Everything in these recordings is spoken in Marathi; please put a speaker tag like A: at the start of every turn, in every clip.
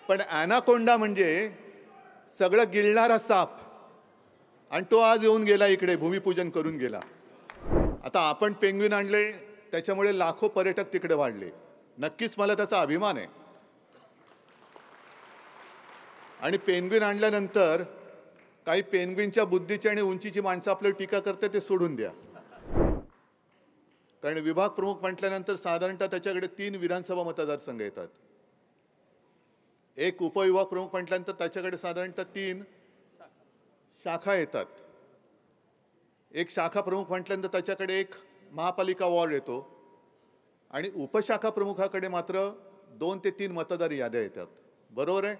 A: पण ॲनाकोंडा म्हणजे सगळं गिळणारा साप, आणि तो आज येऊन गेला इकडे, भूमिपूजन करून गेला. आता आपण पेंग्विन आणले, त्याच्यामुळे लाखो पर्यटक तिकडे वाढले. नक्कीच मला त्याचा अभिमान आहे. आणि पेंग्विन आणल्यानंतर काही पेंग्विनच्या बुद्धीची आणि उंचीची माणसं आपल्याला टीका करते, ते सोडून द्या. कारण विभाग प्रमुख म्हटल्यानंतर साधारणतः त्याच्याकडे 3 विधानसभा मतदारसंघ येतात. एक उपविभाग प्रमुख म्हटल्यानंतर त्याच्याकडे साधारणतः 3 शाखा येतात. एक शाखा प्रमुख म्हटल्यानंतर त्याच्याकडे एक महापालिका वॉर्ड येतो, आणि उपशाखा प्रमुखाकडे मात्र 2 ते 3 मतदार याद्या येतात. बरोबर आहे?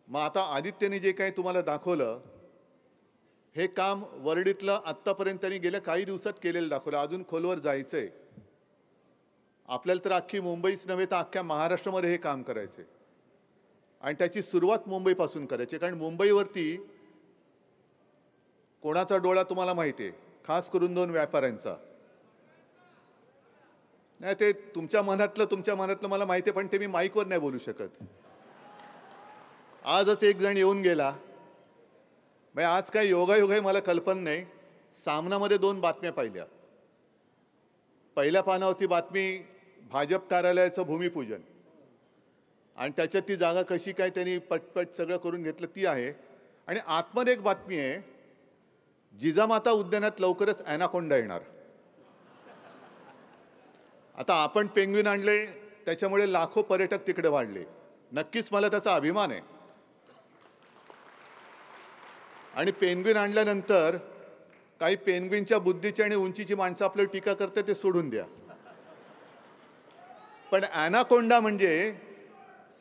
A: मग आता आदित्यने जे काही तुम्हाला दाखवलं, हे काम वर्डीतलं आत्तापर्यंत त्यांनी गेल्या काही दिवसात केलेलं दाखवलं. अजून खोलवर जायचंय. आपल्याला तर अख्खी मुंबईच नव्हे तर अख्ख्या महाराष्ट्रामध्ये हे काम करायचे, आणि त्याची सुरुवात मुंबईपासून करायची. कारण मुंबईवरती कोणाचा डोळा तुम्हाला माहिती आहे, खास करून 2 व्यापाऱ्यांचा. नाही, ते तुमच्या मनातलं मला माहिती आहे, पण ते मी माईकवर नाही बोलू शकत. आजच एक जण येऊन गेला. म्हणजे आज काय योगायोग आहे मला कल्पना नाही. सामनामध्ये 2 बातम्या पाहिल्या. पहिल्या पानावरती बातमी भाजप कार्यालयाचं भूमिपूजन, आणि त्याच्यात ती जागा कशी काय त्यांनी पटपट सगळं करून घेतलं ती आहे. आणि आतमध्ये एक बातमी आहे, जिजामाता उद्यानात लवकरच ॲनाकोंडा येणार. आता आपण पेंग्विन आणले, त्याच्यामुळे लाखो पर्यटक तिकडे वाढले. नक्कीच मला त्याचा अभिमान आहे. आणि पेंग्विन आणल्यानंतर काही पेंग्विनच्या बुद्धीची आणि उंचीची माणसं आपल्याला टीका करते, ते सोडून द्या. पण ॲनाकोंडा म्हणजे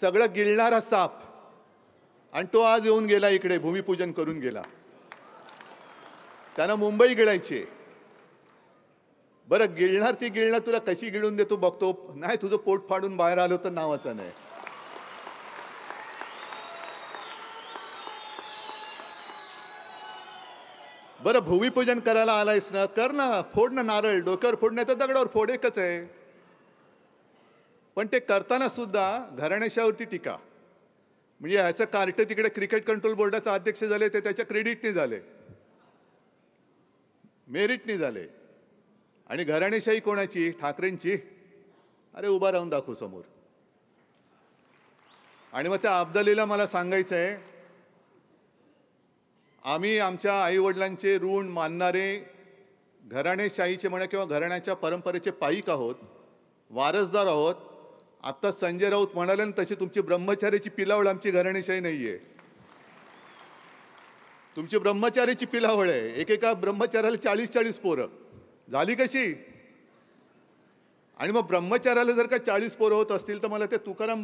A: सगळं गिळणारा साप, आणि तो आज येऊन गेला इकडे, भूमिपूजन करून गेला. त्यानं मुंबई गिळायची. बरं, गिळणार तुला कशी गिळून देतो बघतो. नाही, तुझं पोट फाडून बाहेर आलं तर नावाचं नाही. बरं, भूमिपूजन करायला आलायस ना, कर ना, फोड ना नारळ. डोक्यावर फोड नाही तर दगडावर फोड, एकच आहे. पण ते करताना सुद्धा घराण्याशावरती टीका. म्हणजे ह्याचं कार्ट तिकडे क्रिकेट कंट्रोल बोर्डाचे अध्यक्ष झाले, ते त्याच्या क्रेडिटने झाले, मेरिटने झाले. आणि घराणेशाही कोणाची? ठाकरेंची. अरे, उभा राहून दाखवू समोर. आणि मग त्या अब्दालीला मला सांगायचं आहे, आम्ही आमच्या आईवडिलांचे ऋण मानणारे घराणेशाहीचे म्हणा किंवा घराण्याच्या परंपरेचे पाईक आहोत, वारसदार आहोत. आत्ता संजय राऊत म्हणाले ना, तशी तुमची ब्रह्मचार्याची पिलावळ आमची घराणेशाही नाहीये. तुमची ब्रह्मचार्याची पिलावळ आहे. एकेका ब्रह्मचार्याला 40-40 पोरं. झाली कशी? आणि मग ब्रह्मचार्याला जर का 40 पोरं होत असतील तर मला ते तुकाराम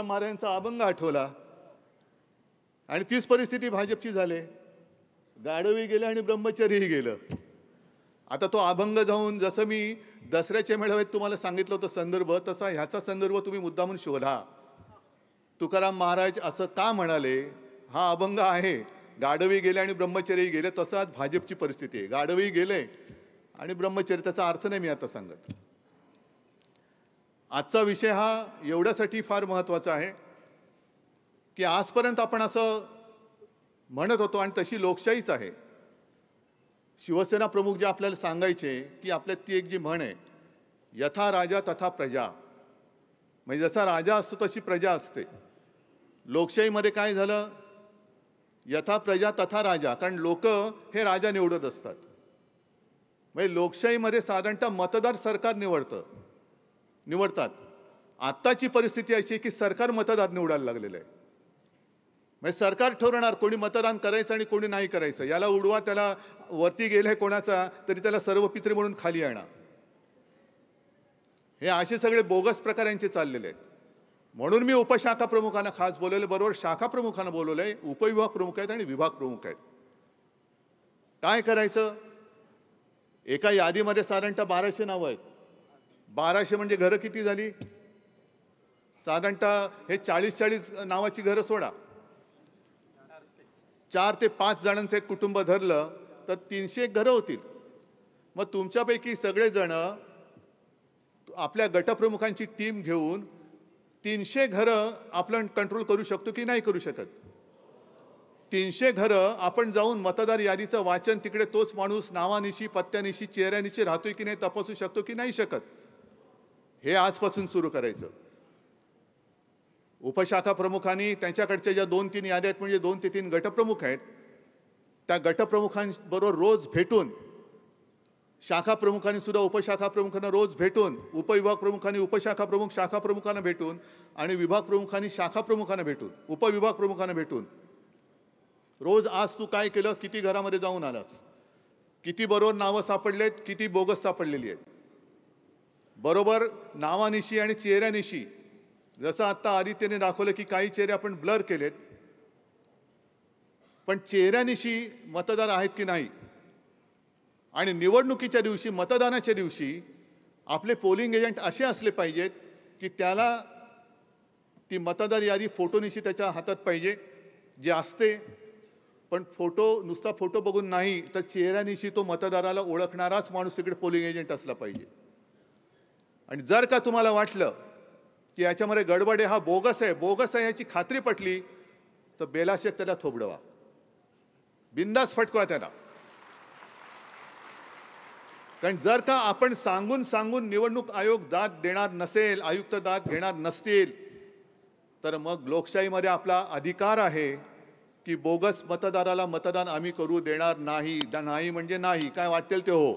A: महाराजांचा अभंग आठवला. आणि तीच परिस्थिती भाजपची झाली. गाढवही गेले आणि ब्रह्मचर्यही गेलं. आता तो अभंग जाऊन, जसं मी दसऱ्याच्या मेळाव्यात तुम्हाला सांगितलं होतं संदर्भ, तसा ह्याचा संदर्भ तुम्ही मुद्दामून शोधा. तुकाराम महाराज असं का म्हणाले? हा अभंग आहे. गाढवही गेले आणि ब्रह्मचर्यही गेले. तसं आज भाजपची परिस्थिती आहे. गाढवही गेले आणि ब्रह्मचर्य. त्याचा अर्थ नाही मी आता सांगत. आजचा विषय हा एवढ्यासाठी फार महत्त्वाचा आहे की आजपर्यंत आपण असं म्हणत होतो, आणि तशी लोकशाहीच आहे. शिवसेना प्रमुख जे आपल्याला सांगायचे की आपल्यात ती एक जी म्हण आहे, यथा राजा तथा प्रजा. म्हणजे जसा राजा असतो तशी प्रजा असते. लोकशाहीमध्ये काय झालं? यथा प्रजा तथा राजा. कारण लोक हे राजा निवडत असतात. म्हणजे लोकशाहीमध्ये साधारणतः मतदार सरकार निवडतात. आत्ताची परिस्थिती अशी की सरकार मतदार निवडायला लागलेलं आहे. म्हणजे सरकार ठरवणार कोणी मतदान करायचं आणि कोणी नाही करायचं. याला उडवा, त्याला वरती गेलाय कोणाचा तरी त्याला सर्व पित्री म्हणून खाली आणा. हे असे सगळे बोगस प्रकार यांचे चाललेले आहेत. म्हणून मी उपशाखा प्रमुखांना खास बोलवले, बरोबर शाखा प्रमुखांना बोलवलंय. उपविभाग प्रमुख आहेत आणि विभाग प्रमुख आहेत. काय करायचं? एका यादीमध्ये साधारणतः 1200 नावं आहेत. 1200 म्हणजे घरं किती झाली? साधारणतः हे 40-40 नावाची घरं सोडा. 4 ते 5 जणांचं एक कुटुंब धरलं तर 300 घरं होतील. मग तुमच्यापैकी सगळेजण आपल्या गटप्रमुखांची टीम घेऊन 300 घरं आपण कंट्रोल करू शकतो की नाही करू शकत? 300 घरं आपण जाऊन मतदार यादीचं वाचन तिकडे तोच माणूस नावानिशी, पत्त्यानिशी, चेहऱ्यानिशी राहतोय की नाही तपासू शकतो की नाही शकत? हे आजपासून सुरू करायचं. उपशाखा प्रमुखांनी त्यांच्याकडच्या ज्या 2-3 याद्या आहेत, म्हणजे 2 ते 3 गटप्रमुख आहेत, त्या गटप्रमुखांबरोबर रोज भेटून, शाखा प्रमुखांनी सुद्धा उपशाखा प्रमुखांना रोज भेटून, उपविभाग प्रमुखांनी उपशाखा प्रमुख शाखा प्रमुखांना भेटून आणि विभाग प्रमुखांनी शाखा प्रमुखांना भेटून, उपविभाग प्रमुखांना भेटून रोज आज तू काय केलं, किती घरामध्ये जाऊन आलास, किती बरोबर नावं सापडलेत, किती बोगस सापडलेली आहेत, बरोबर नावानिशी आणि चेहऱ्यानिशी. जसं आता आदित्यने दाखवलं की काही चेहरे आपण ब्लर केलेत, पण चेहऱ्यानिशी मतदार आहेत की नाही. आणि निवडणुकीच्या दिवशी, मतदानाच्या दिवशी आपले पोलिंग एजंट असे असले पाहिजेत की त्याला ती मतदार यादी फोटोनिशी त्याच्या हातात पाहिजे, जे असते. पण नुसता फोटो बघून नाही, तर चेहऱ्यानिशी तो मतदाराला ओळखणाराच माणूस तिकडे पोलिंग एजंट असला पाहिजे. आणि जर का तुम्हाला वाटलं की याच्यामध्ये गडबड आहे, हा बोगस आहे याची खात्री पटली, तर बेलाशेत त्याला थोबडवा, बिंदास फटकवा त्याला. कारण जर का आपण सांगून निवडणूक आयोग दाद देणार नसेल, आयुक्त दाद घेणार नसतील, तर मग लोकशाहीमध्ये आपला अधिकार आहे की बोगस मतदाराला मतदान आम्ही करू देणार नाही. नाही म्हणजे नाही, काय वाटेल ते हो.